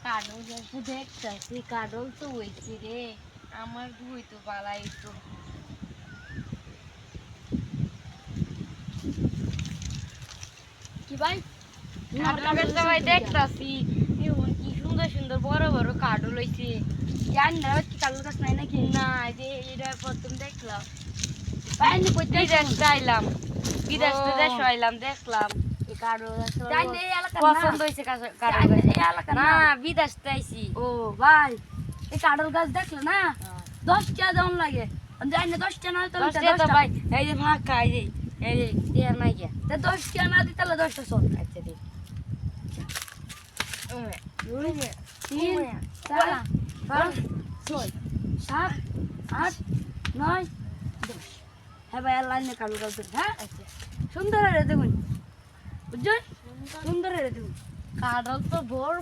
cuddle যাচ্ছে দেখতাছি cuddle তো হইছে রে আমার দুই তো পালাই তো কি ভাই কাডল তো ভাই দেখতাছি এখন কি সুন্দর সুন্দর বড় বড় কাডল হইছে জান না কি কালো গাছ নাই নাকি না যে এটা প্রথম দেখলাম ভাই নি কই বিদেশ যাইলাম বিদেশ তো দেশ হইলাম দেখলাম এই কাডল জান এই এলাকা পছন্দ হইছে কাডল এই এলাকা না না বিদেশ আইছি ও ভাই এই কাডল গাছ দেখলে না 10 টাকা দাম লাগে জান না 10 টাকা না তো 10 টাকা ভাই এই যে ফাঁকা এই যে দেয়ার নাই গিয়া 10 টাকা না দিতে 10 টাকা সর আচ্ছা দি দুই তিন চার পাঁচ ছয় সাত আট নয় 10 হ্যাঁ ভাই আল্লাহ নে কালো গাছ হ্যাঁ আচ্ছা সুন্দর রে দেখুন বুঝছেন সুন্দর রে দেখুন কাডল তো বড়